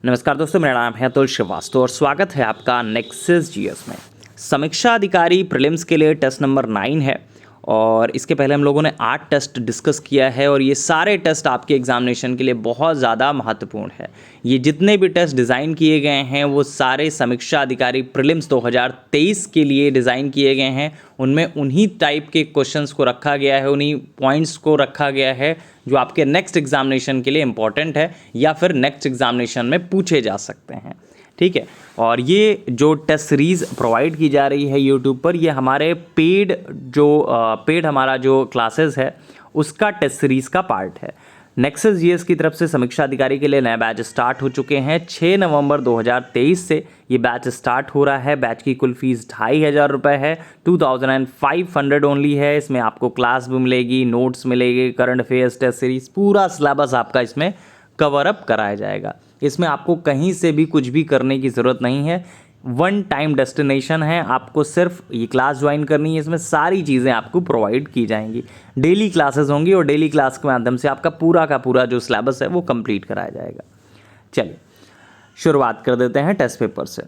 नमस्कार दोस्तों, मेरा नाम है अतुल श्रीवास्तव और स्वागत है आपका नेक्सस जीएस में। समीक्षा अधिकारी प्रीलिम्स के लिए टेस्ट नंबर 9 है और इसके पहले हम लोगों ने 8 टेस्ट डिस्कस किया है और ये सारे टेस्ट आपके एग्जामिनेशन के लिए बहुत ज़्यादा महत्वपूर्ण है। ये जितने भी टेस्ट डिज़ाइन किए गए हैं वो सारे समीक्षा अधिकारी प्रीलिम्स 2023 के लिए डिज़ाइन किए गए हैं। उनमें उन्हीं टाइप के क्वेश्चंस को रखा गया है, उन्हीं पॉइंट्स को रखा गया है जो आपके नेक्स्ट एग्जामिनेशन के लिए इम्पॉर्टेंट है या फिर नेक्स्ट एग्जामिनेशन में पूछे जा सकते हैं। ठीक है, और ये जो टेस्ट सीरीज़ प्रोवाइड की जा रही है यूट्यूब पर, ये हमारे पेड हमारा जो क्लासेस है उसका टेस्ट सीरीज़ का पार्ट है। नेक्सस जीएस की तरफ से समीक्षा अधिकारी के लिए नए बैच स्टार्ट हो चुके हैं। 6 नवंबर 2023 से ये बैच स्टार्ट हो रहा है। बैच की कुल फीस 2500 रुपये है, 2500 ओनली है। इसमें आपको क्लास भी मिलेगी, नोट्स मिलेगी, करंट अफेयर्स, टेस्ट सीरीज़, पूरा सिलेबस आपका इसमें कवर अप कराया जाएगा। इसमें आपको कहीं से भी कुछ भी करने की ज़रूरत नहीं है। वन टाइम डेस्टिनेशन है, आपको सिर्फ ये क्लास ज्वाइन करनी है। इसमें सारी चीज़ें आपको प्रोवाइड की जाएंगी। डेली क्लासेस होंगी और डेली क्लास के माध्यम से आपका पूरा का पूरा जो सिलेबस है वो कंप्लीट कराया जाएगा। चलिए शुरुआत कर देते हैं टेस्ट पेपर से।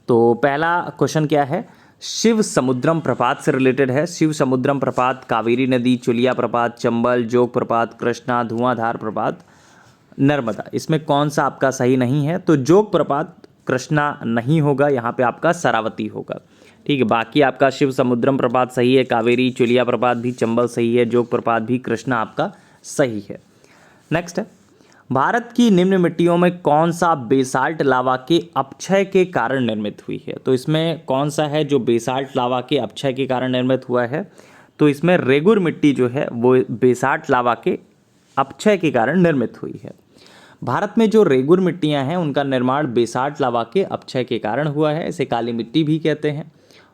तो पहला क्वेश्चन क्या है, शिव समुद्रम प्रपात से रिलेटेड है। शिव समुद्रम प्रपात कावेरी नदी, चुलिया प्रपात, चंबल, जोग प्रपात, कृष्णा, धुआंधार प्रपात, नर्मदा। इसमें कौन सा आपका सही नहीं है? तो जोग प्रपात, कृष्णा नहीं होगा, यहाँ पे आपका शरावती होगा। ठीक है, बाकी आपका शिव समुद्रम प्रपात सही है, कावेरी चुलिया प्रपात भी, चंबल सही है, जोग प्रपात भी, कृष्णा आपका सही है। नेक्स्ट है, भारत की निम्न मिट्टियों में कौन सा बेसाल्ट लावा के अपक्षय के कारण निर्मित हुई है? तो इसमें कौन सा है जो बेसाल्ट लावा के अपक्षय के कारण निर्मित हुआ है? तो इसमें रेगुर मिट्टी जो है वो बेसाल्ट लावा के अपक्षय के कारण निर्मित हुई है। भारत में जो रेगुर मिट्टियां हैं उनका निर्माण बेसाल्ट लावा के अपक्षय के कारण हुआ है। इसे काली मिट्टी भी कहते हैं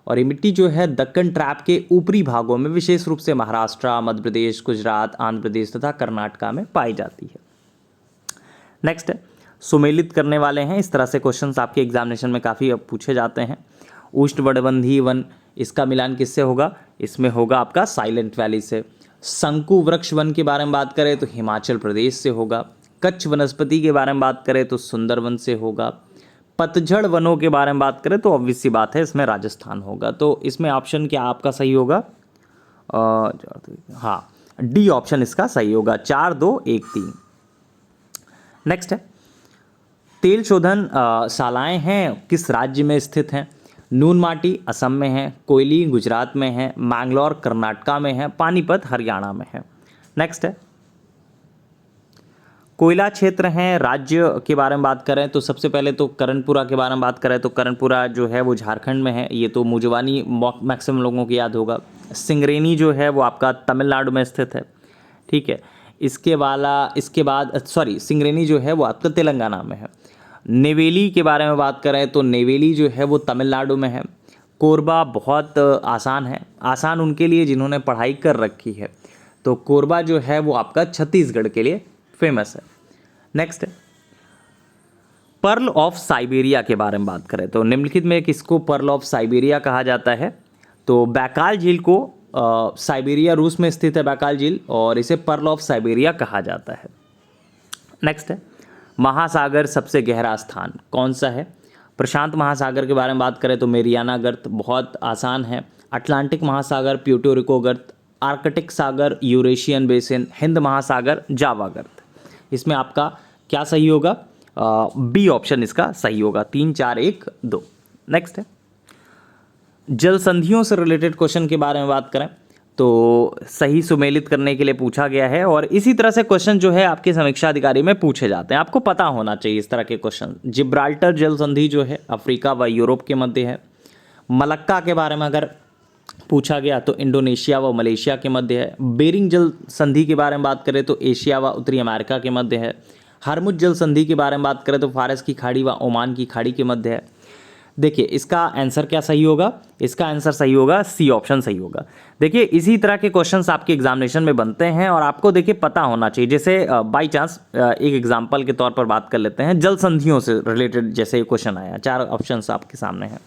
और ये मिट्टी जो है दक्कन ट्रैप के ऊपरी भागों में, विशेष रूप से महाराष्ट्र, मध्य प्रदेश, गुजरात, आंध्र प्रदेश तथा कर्नाटका में पाई जाती है। नेक्स्ट है, सुमेलित करने वाले हैं। इस तरह से क्वेश्चंस आपके एग्जामिनेशन में काफ़ी पूछे जाते हैं। उष्णकटिबंधीय वन, इसका मिलान किससे होगा? इसमें होगा आपका साइलेंट वैली से। शंकु वृक्ष वन के बारे में बात करें तो हिमाचल प्रदेश से होगा। कच्छ वनस्पति के बारे में बात करें तो सुंदरवन से होगा। पतझड़ वनों के बारे में बात करें तो ऑब्वियस सी बात है इसमें राजस्थान होगा। तो इसमें ऑप्शन क्या आपका सही होगा? हाँ, डी ऑप्शन इसका सही होगा, 4, 2, 1, 3। नेक्स्ट है, तेल शोधन शालाएं हैं किस राज्य में स्थित हैं? नून माटी असम में है, कोयली गुजरात में है, मैंगलोर कर्नाटका में है, पानीपत हरियाणा में है। नेक्स्ट है, कोयला क्षेत्र हैं राज्य के बारे में बात करें तो सबसे पहले तो करणपुरा के बारे में बात करें तो करणपुरा जो है वो झारखंड में है। ये तो मुजवानी मैक्सिमम लोगों को याद होगा। सिंगरेनी जो है वो आपका तमिलनाडु में स्थित है। ठीक है, इसके बाद सिंगरेनी जो है वो आपका तेलंगाना में है। नेवेली के बारे में बात करें तो नेवेली जो है वो तमिलनाडु में है। कोरबा बहुत आसान है, आसान उनके लिए जिन्होंने पढ़ाई कर रखी है। तो कोरबा जो है वो आपका छत्तीसगढ़ के लिए फेमस है। नेक्स्ट है, पर्ल ऑफ साइबेरिया के बारे में बात करें तो निम्नलिखित में किसको पर्ल ऑफ साइबेरिया कहा जाता है? तो बैकाल झील को, साइबेरिया रूस में स्थित है बैकाल झील, और इसे पर्ल ऑफ साइबेरिया कहा जाता है। नेक्स्ट है, महासागर सबसे गहरा स्थान कौन सा है? प्रशांत महासागर के बारे में बात करें तो मेरियाना गर्त बहुत आसान है। अटलांटिक महासागर प्यूर्टो रिको गर्त, आर्कटिक सागर यूरेशियन बेसिन, हिंद महासागर जावा गर्त। इसमें आपका क्या सही होगा? बी ऑप्शन इसका सही होगा, 3, 4, 1, 2। नेक्स्ट है, जल संधियों से रिलेटेड क्वेश्चन के बारे में बात करें तो सही सुमेलित करने के लिए पूछा गया है और इसी तरह से क्वेश्चन जो है आपके समीक्षा अधिकारी में पूछे जाते हैं। आपको पता होना चाहिए इस तरह के क्वेश्चन। जिब्राल्टर जल संधि जो है अफ्रीका व यूरोप के मध्य है। मलक्का के बारे में अगर पूछा गया तो इंडोनेशिया व मलेशिया के मध्य है। बेरिंग जल संधि के बारे में बात करें तो एशिया व उत्तरी अमेरिका के मध्य है। हरमुज जल संधि की बारे में बात करें तो फारस की खाड़ी व ओमान की खाड़ी के मध्य है। देखिए इसका आंसर क्या सही होगा? इसका आंसर सही होगा, सी ऑप्शन सही होगा। देखिए इसी तरह के क्वेश्चंस आपके एग्जामिनेशन में बनते हैं और आपको देखिए पता होना चाहिए। जैसे बाय चांस एक एग्जांपल के तौर पर बात कर लेते हैं, जल संधियों से रिलेटेड जैसे क्वेश्चन आया, 4 ऑप्शंस आपके सामने हैं।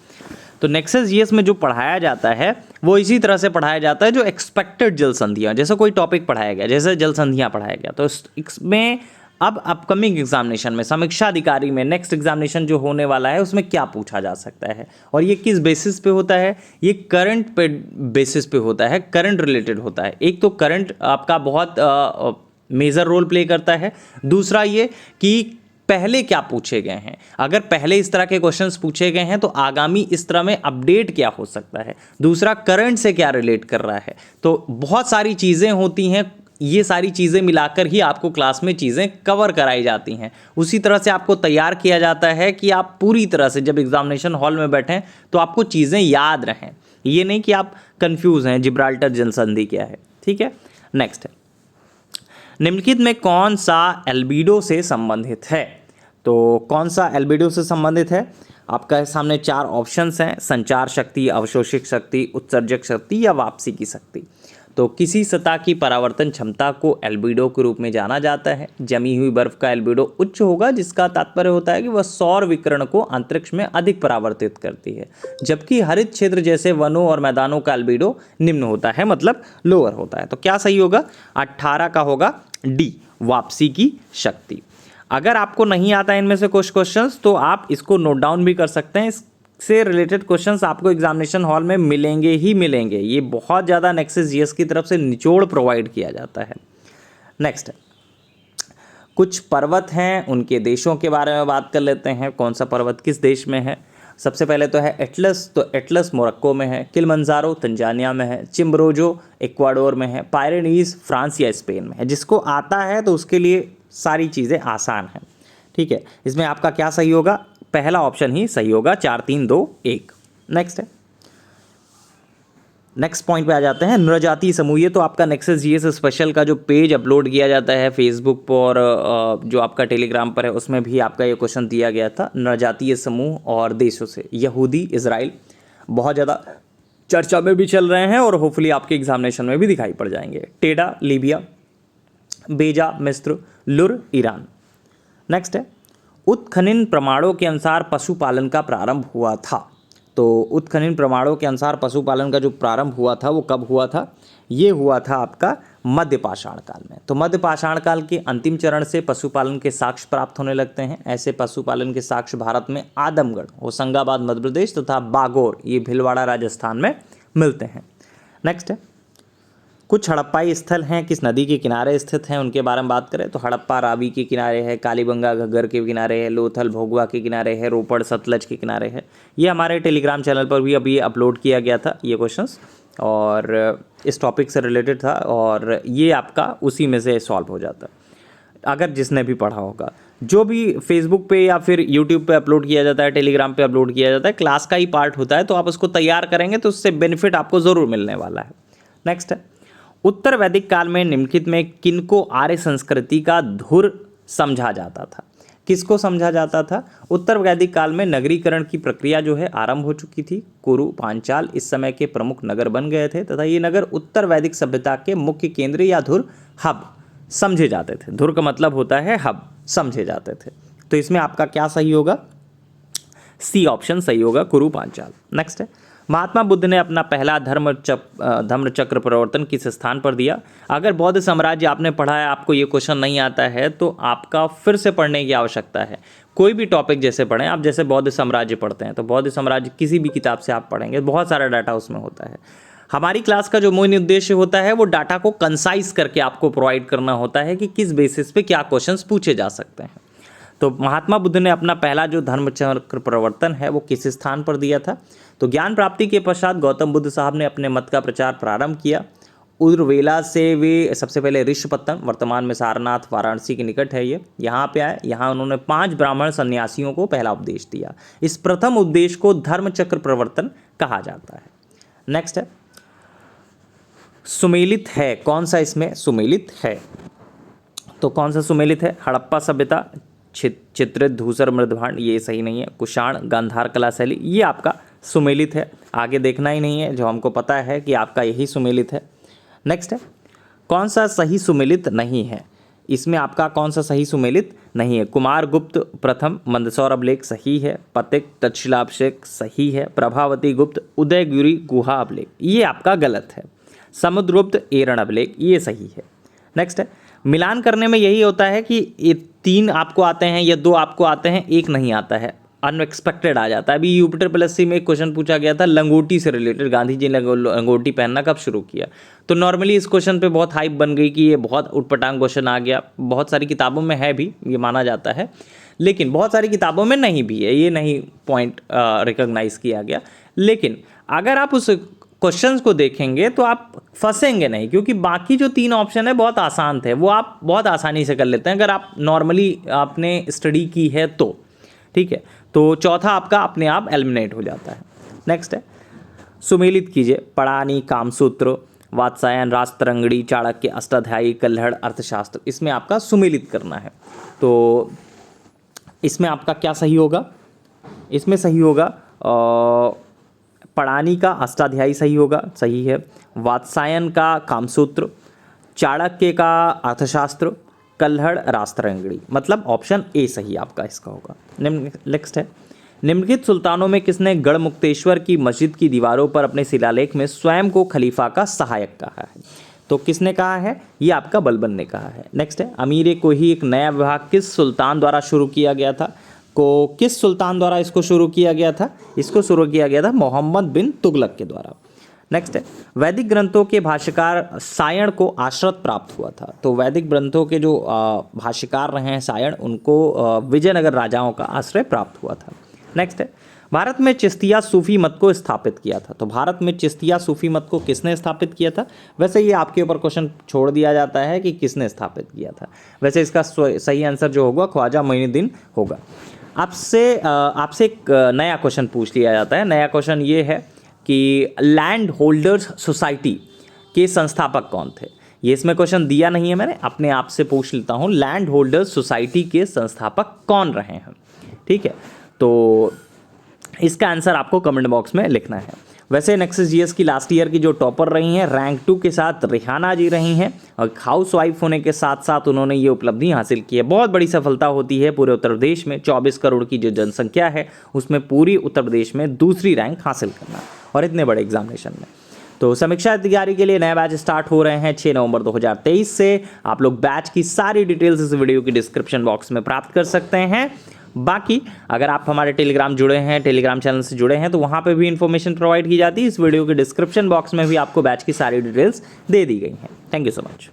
तो नेक्सस जीएस में जो पढ़ाया जाता है वो इसी तरह से पढ़ाया जाता है जो एक्सपेक्टेड जल संधियाँ, जैसे कोई टॉपिक पढ़ाया गया, जैसे जल संधियाँ पढ़ाया गया तो इसमें अब अपकमिंग एग्जामिनेशन में, समीक्षा अधिकारी में, नेक्स्ट एग्जामिनेशन जो होने वाला है उसमें क्या पूछा जा सकता है, और ये किस बेसिस पे होता है, ये करंट पे बेसिस पे होता है, करंट रिलेटेड होता है। एक तो करंट आपका बहुत मेजर रोल प्ले करता है, दूसरा ये कि पहले क्या पूछे गए हैं, अगर पहले इस तरह के क्वेश्चंस पूछे गए हैं तो आगामी इस तरह में अपडेट क्या हो सकता है, दूसरा करंट से क्या रिलेट कर रहा है। तो बहुत सारी चीज़ें होती हैं, ये सारी चीज़ें मिलाकर ही आपको क्लास में चीज़ें कवर कराई जाती हैं। उसी तरह से आपको तैयार किया जाता है कि आप पूरी तरह से जब एग्जामिनेशन हॉल में बैठें तो आपको चीज़ें याद रहें, ये नहीं कि आप कंफ्यूज हैं जिब्राल्टर जलसंधि क्या है। ठीक है, नेक्स्ट है, निम्नलिखित में कौन सा एल्बिडो से संबंधित है। तो कौन सा एल्बिडो से संबंधित है, आपका सामने 4 ऑप्शंस हैं, संचार शक्ति, अवशोषित शक्ति, उत्सर्जक शक्ति या वापसी की शक्ति। तो किसी सतह की परावर्तन क्षमता को एल्बिडो के रूप में जाना जाता है। जमी हुई बर्फ का एल्बिडो उच्च होगा, जिसका तात्पर्य होता है कि वह सौर विकिरण को अंतरिक्ष में अधिक परावर्तित करती है, जबकि हरित क्षेत्र जैसे वनों और मैदानों का एल्बिडो निम्न होता है, मतलब लोअर होता है। तो क्या सही होगा, 18 का होगा डी, वापसी की शक्ति। अगर आपको नहीं आता इनमें से कुछ क्वेश्चंस तो आप इसको नोट डाउन भी कर सकते हैं, से रिलेटेड क्वेश्चंस आपको एग्जामिनेशन हॉल में मिलेंगे ही मिलेंगे। ये बहुत ज़्यादा नेक्सस जीएस की तरफ से निचोड़ प्रोवाइड किया जाता है। नेक्स्ट है, कुछ पर्वत हैं, उनके देशों के बारे में बात कर लेते हैं। कौन सा पर्वत किस देश में है। सबसे पहले तो है एटलस, तो एटलस मोरक्को में है, किलिमंजारो तंजानिया में है, चिम्बरोजो इक्वाडोर में है, पायरेनीज फ्रांस या स्पेन में है। जिसको आता है तो उसके लिए सारी चीज़ें आसान हैं। ठीक है, इसमें आपका क्या सही होगा, पहला ऑप्शन ही सही होगा, 4 3 2 1। नेक्स्ट है, नेक्स्ट पॉइंट पे आ जाते हैं, नृजातीय समूह। ये तो आपका नेक्सस जीएस स्पेशल का जो पेज अपलोड किया जाता है फेसबुक पर और जो आपका टेलीग्राम पर है, उसमें भी आपका ये क्वेश्चन दिया गया था। नृजातीय समूह और देशों से यहूदी, इजराइल बहुत ज़्यादा चर्चा में भी चल रहे हैं और होपफुली आपके एग्जामिनेशन में भी दिखाई पड़ जाएंगे। टेडा लीबिया, बेजा मिस्र, लुर ईरान। नेक्स्ट है, उत्खनन प्रमाणों के अनुसार पशुपालन का प्रारंभ हुआ था। तो उत्खनन प्रमाणों के अनुसार पशुपालन का जो प्रारंभ हुआ था वो कब हुआ था, ये हुआ था आपका मध्य पाषाण काल में। तो मध्य पाषाण काल के अंतिम चरण से पशुपालन के साक्ष्य प्राप्त होने लगते हैं। ऐसे पशुपालन के साक्ष्य भारत में आदमगढ़, होशंगाबाद मध्य प्रदेश तथा बागोर, ये भीलवाड़ा राजस्थान में मिलते हैं। नेक्स्ट है, कुछ हड़प्पाई स्थल हैं, किस नदी के किनारे स्थित हैं, उनके बारे में बात करें तो हड़प्पा रावी के किनारे है, कालीबंगा घग्गर के किनारे है, लोथल भोगवा के किनारे है, रोपड़ सतलज के किनारे है। ये हमारे टेलीग्राम चैनल पर भी अभी अपलोड किया गया था ये क्वेश्चंस, और इस टॉपिक से रिलेटेड था, और ये आपका उसी में से सॉल्व हो जाता अगर जिसने भी पढ़ा होगा। जो भी फेसबुक पे या फिर यूट्यूब पे अपलोड किया जाता है, टेलीग्राम पे अपलोड किया जाता है, क्लास का ही पार्ट होता है, तो आप उसको तैयार करेंगे तो उससे बेनिफिट आपको ज़रूर मिलने वाला है। नेक्स्ट है, उत्तर वैदिक काल में निम्नलिखित में किनको आर्य संस्कृति का धुर समझा जाता था। किसको समझा जाता था, उत्तर वैदिक काल में नगरीकरण की प्रक्रिया जो है आरंभ हो चुकी थी। कुरु, पांचाल इस समय के प्रमुख नगर बन गए थे तथा ये नगर उत्तर वैदिक सभ्यता के मुख्य केंद्र या धुर, हब समझे जाते थे। धुर का मतलब होता है हब, समझे जाते थे। तो इसमें आपका क्या सही होगा, सी ऑप्शन सही होगा, कुरु पांचाल। नेक्स्ट है, महात्मा बुद्ध ने अपना पहला धम्म चक्र प्रवर्तन किस स्थान पर दिया। अगर बौद्ध साम्राज्य आपने पढ़ा है, आपको ये क्वेश्चन नहीं आता है तो आपका फिर से पढ़ने की आवश्यकता है। कोई भी टॉपिक जैसे पढ़ें आप, जैसे बौद्ध साम्राज्य पढ़ते हैं तो बौद्ध साम्राज्य किसी भी किताब से आप पढ़ेंगे, बहुत सारा डाटा उसमें होता है। हमारी क्लास का जो मेन उद्देश्य होता है वो डाटा को कंसाइज करके आपको प्रोवाइड करना होता है कि किस बेसिस पे क्या क्वेश्चंस पूछे जा सकते हैं। तो महात्मा बुद्ध ने अपना पहला जो धर्म चक्र प्रवर्तन है वो किस स्थान पर दिया था। तो ज्ञान प्राप्ति के पश्चात गौतम बुद्ध साहब ने अपने मत का प्रचार प्रारंभ किया। उर्वेला से वे सबसे पहले ऋषपतन, वर्तमान में सारनाथ वाराणसी के निकट है, ये यहाँ पे आए। यहाँ उन्होंने 5 ब्राह्मण सन्यासियों को पहला उपदेश दिया। इस प्रथम उपदेश को धर्म चक्र प्रवर्तन कहा जाता है। नेक्स्ट है, सुमेलित है, कौन सा इसमें सुमेलित है, तो कौन सा सुमेलित है, हड़प्पा सभ्यता, चित्रित धूसर मृदभांड, ये सही नहीं है। कुषाण, गांधार कला शैली, ये आपका सुमेलित है, आगे देखना ही नहीं है, जो हमको पता है कि आपका यही सुमेलित है। नेक्स्ट है, कौन सा सही सुमेलित नहीं है, इसमें आपका कौन सा सही सुमेलित नहीं है। कुमार गुप्त प्रथम मंदसौर अभिलेख सही है, पतिक तक्षशिलाभिषेक सही है, प्रभावती गुप्त उदयगिरी गुहा अभिलेख ये आपका गलत है, समुद्रगुप्त एरण अभिलेख ये सही है। नेक्स्ट है, मिलान करने में यही होता है कि ये 3 आपको आते हैं या 2 आपको आते हैं, एक नहीं आता है, अनएक्सपेक्टेड आ जाता है। अभी यूपिटर प्लस सी में एक क्वेश्चन पूछा गया था लंगोटी से रिलेटेड, गांधी जी ने लंगोटी पहनना कब शुरू किया। तो नॉर्मली इस क्वेश्चन पे बहुत हाइप बन गई कि ये बहुत उटपटांग क्वेश्चन आ गया। बहुत सारी किताबों में है भी, ये माना जाता है, लेकिन बहुत सारी किताबों में नहीं भी है, ये नहीं पॉइंट रिकॉग्नाइज किया गया। लेकिन अगर आप उस क्वेश्चंस को देखेंगे तो आप फंसेंगे नहीं, क्योंकि बाकी जो 3 ऑप्शन है बहुत आसान थे, वो आप बहुत आसानी से कर लेते हैं अगर आप नॉर्मली आपने स्टडी की है तो। ठीक है, तो चौथा आपका अपने आप एलिमिनेट हो जाता है। नेक्स्ट है, सुमेलित कीजिए पढ़ानी, कामसूत्र, वात्सायन, राजतरंगिणी, चाणक्य, अष्टाध्यायी, कल्हड़, अर्थशास्त्र। इसमें आपका सुमेलित करना है। तो इसमें आपका क्या सही होगा, इसमें सही होगा पढ़ानी का अष्टाध्यायी सही होगा, सही है। वात्सायन का कामसूत्र, चाणक्य का अर्थशास्त्र, कल्हड़ राजतरंगिणी, मतलब ऑप्शन ए सही आपका इसका होगा। नेक्स्ट है, निम्नलिखित सुल्तानों में किसने गढ़मुक्तेश्वर की मस्जिद की दीवारों पर अपने शिलालेख में स्वयं को खलीफा का सहायक कहा है। तो किसने कहा है, ये आपका बलबन ने कहा है। नेक्स्ट है, अमीर को ही एक नया विभाग किस सुल्तान द्वारा शुरू किया गया था। किस सुल्तान द्वारा इसको शुरू किया गया था, इसको शुरू किया गया था मोहम्मद बिन तुगलक के द्वारा। नेक्स्ट है, वैदिक ग्रंथों के भाष्यकार सायण को आश्रत प्राप्त हुआ था। तो वैदिक ग्रंथों के जो भाष्यकार रहे हैं सायण, उनको विजयनगर राजाओं का आश्रय प्राप्त हुआ था। नेक्स्ट है, भारत में चिश्तिया सूफी मत को स्थापित किया था। तो भारत में चिश्तिया सूफी मत को किसने स्थापित किया था। वैसे ये आपके ऊपर क्वेश्चन छोड़ दिया जाता है कि किसने स्थापित किया था। वैसे इसका सही आंसर जो होगा ख्वाजा मोइनुद्दीन होगा। आपसे एक नया क्वेश्चन पूछ लिया जाता है। नया क्वेश्चन ये है कि लैंड होल्डर्स सोसाइटी के संस्थापक कौन थे। ये इसमें क्वेश्चन दिया नहीं है, मैंने अपने आप से पूछ लेता हूँ, लैंड होल्डर्स सोसाइटी के संस्थापक कौन रहे हैं। ठीक है, तो इसका आंसर आपको कमेंट बॉक्स में लिखना है। वैसे नेक्सस जीएस की लास्ट ईयर की जो टॉपर रही हैं, रैंक 2 के साथ रिहाना जी रही हैं, और हाउस वाइफ होने के साथ साथ उन्होंने ये उपलब्धि हासिल की है। बहुत बड़ी सफलता होती है पूरे उत्तर प्रदेश में। 24 करोड़ की जो जनसंख्या है उसमें पूरी उत्तर प्रदेश में दूसरी रैंक हासिल करना, और इतने बड़े एग्जामिनेशन में। तो समीक्षा तैयारी के लिए नए बैच स्टार्ट हो रहे हैं 6 नवंबर 2023 से। आप लोग बैच की सारी डिटेल्स इस वीडियो की डिस्क्रिप्शन बॉक्स में प्राप्त कर सकते हैं। बाकी अगर आप हमारे टेलीग्राम जुड़े हैं, टेलीग्राम चैनल से जुड़े हैं, तो वहाँ पे भी इन्फॉर्मेशन प्रोवाइड की जाती है। इस वीडियो के डिस्क्रिप्शन बॉक्स में भी आपको बैच की सारी डिटेल्स दे दी गई हैं। Thank you so much.